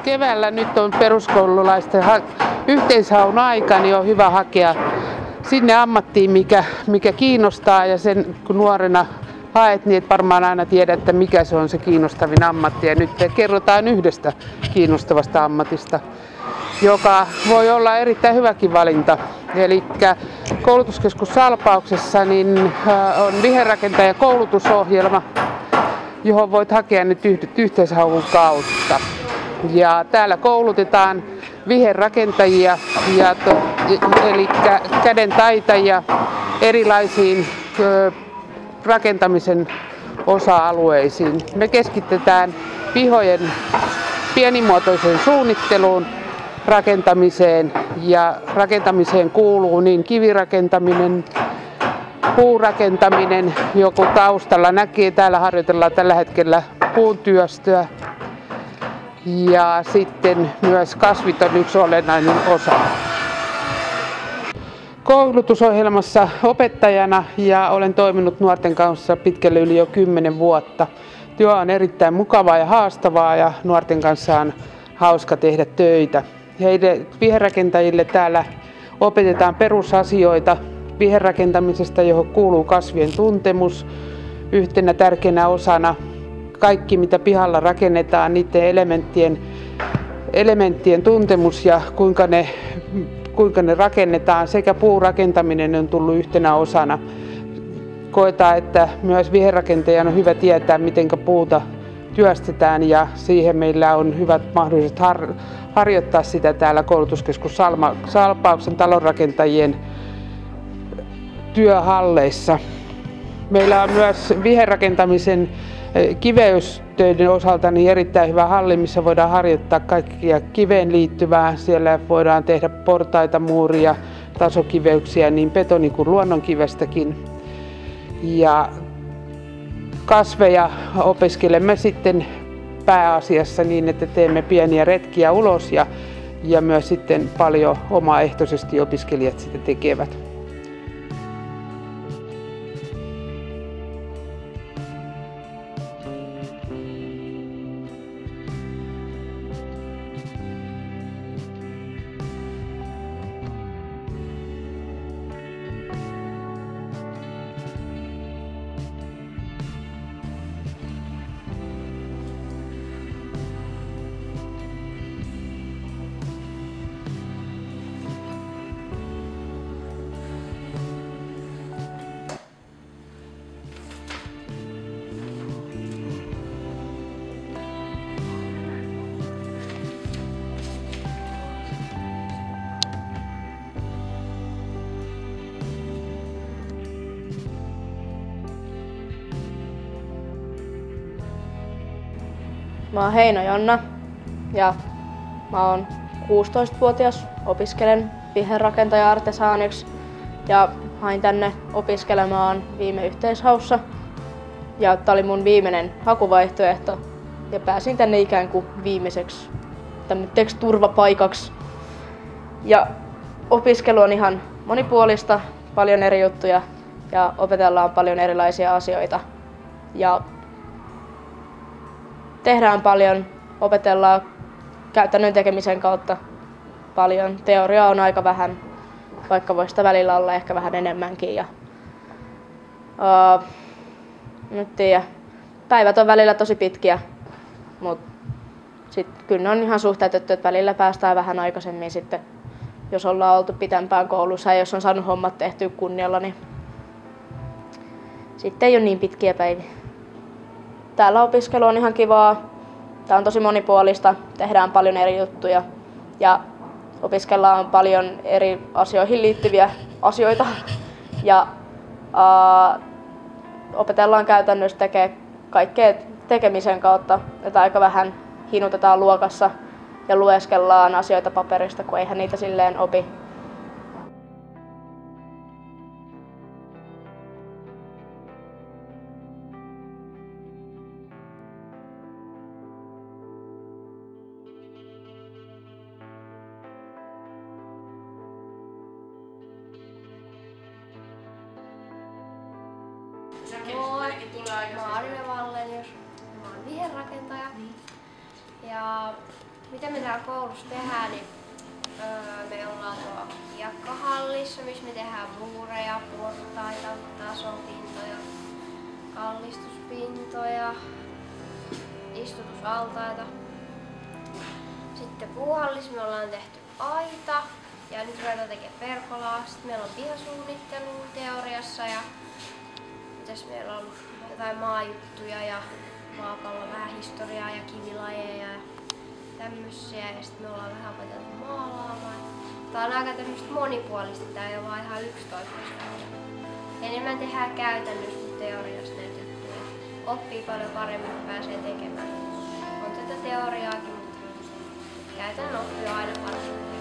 keväällä nyt on peruskoululaisten yhteishaun aika, niin on hyvä hakea sinne ammattiin, mikä kiinnostaa, ja sen kun nuorena haet, niin et varmaan aina tiedä, että mikä se on se kiinnostavin ammatti. Ja nyt kerrotaan yhdestä kiinnostavasta ammatista, joka voi olla erittäin hyväkin valinta. Eli koulutuskeskus Salpauksessa niin on viherrakentajakoulutusohjelma, johon voit hakea nyt yhteishaun kautta. Ja täällä koulutetaan viherrakentajia, eli kädentaitajia erilaisiin rakentamisen osa-alueisiin. Me keskitetään pihojen pienimuotoiseen suunnitteluun, rakentamiseen, ja rakentamiseen kuuluu niin kivirakentaminen, puurakentaminen, joku taustalla näkee. Täällä harjoitellaan tällä hetkellä puuntyöstöä, ja sitten myös kasvit on yksi olennainen osa. Koulutusohjelmassa opettajana ja olen toiminut nuorten kanssa pitkälle yli jo 10 vuotta. Työ on erittäin mukavaa ja haastavaa, ja nuorten kanssa on hauska tehdä töitä. Viherrakentajille täällä opetetaan perusasioita viherrakentamisesta, johon kuuluu kasvien tuntemus yhtenä tärkeänä osana. Kaikki mitä pihalla rakennetaan, niiden elementtien tuntemus ja kuinka ne rakennetaan, sekä puurakentaminen on tullut yhtenä osana. Koetaan, että myös viherrakentajan on hyvä tietää, miten puuta työstetään, ja siihen meillä on hyvät mahdollisuudet harjoittaa sitä täällä koulutuskeskus Salpauksen talonrakentajien työhalleissa. Meillä on myös viherrakentamisen kiveystöiden osalta niin erittäin hyvä halli, missä voidaan harjoittaa kaikkia kiveen liittyvää. Siellä voidaan tehdä portaita, muuria, tasokiveyksiä niin betoni- kuin luonnonkivestäkin. Ja kasveja opiskelemme sitten pääasiassa niin, että teemme pieniä retkiä ulos, ja myös sitten paljon omaehtoisesti opiskelijat sitä tekevät. Mä oon Heino Jonna ja mä oon 16-vuotias, opiskelen viherrakentaja-artesaaniksi ja hain tänne opiskelemaan viime yhteishaussa. Ja tää oli mun viimeinen hakuvaihtoehto ja pääsin tänne ikään kuin viimeiseksi tämmöiseksi turvapaikaksi. Ja opiskelu on ihan monipuolista, paljon eri juttuja ja opetellaan paljon erilaisia asioita. Ja tehdään paljon, opetellaan käytännön tekemisen kautta paljon. Teoriaa on aika vähän, vaikka voi sitä välillä olla ehkä vähän enemmänkin. Ja, nyt tiedä. Päivät on välillä tosi pitkiä, mutta kyllä ne on ihan suhteutettu, että välillä päästään vähän aikaisemmin sitten, jos ollaan oltu pitempään koulussa ja jos on saanut hommat tehtyä kunnialla, niin sitten ei ole niin pitkiä päiviä. Täällä opiskelu on ihan kivaa. Tää on tosi monipuolista, tehdään paljon eri juttuja ja opiskellaan paljon eri asioihin liittyviä asioita. Ja opetellaan käytännössä kaikkea tekemisen kautta, että aika vähän hinutetaan luokassa ja lueskellaan asioita paperista, kun eihän niitä silleen opi. Moi, mä oon Arne Vallenius. Mä oon viherrakentaja. Ja mitä me täällä koulussa tehdään, niin me ollaan tuolla hiekkahallissa, missä me tehdään muureja, portaita, tasopintoja, kallistuspintoja, istutusaltaita. Sitten puuhallissa me ollaan tehty aita ja nyt ruvetaan tekemään perkolaa. Sitten meillä on pihasuunnittelu teoriassa ja mitäs meillä on jotain maajuttuja ja maapallon vähän historiaa ja kivilajeja ja tämmöisiä. Ja sitten me ollaan vähän opeteltu maalaamaan. Tää on aika tämmöistä monipuolista, tää ei ole vaan ihan yksitoikkoista. Enemmän tehdään käytännössä kuin teoriassa näitä juttuja. Oppii paljon paremmin, kun pääsee tekemään. On tätä teoriaakin, mutta käytännön oppii on aina paremmin.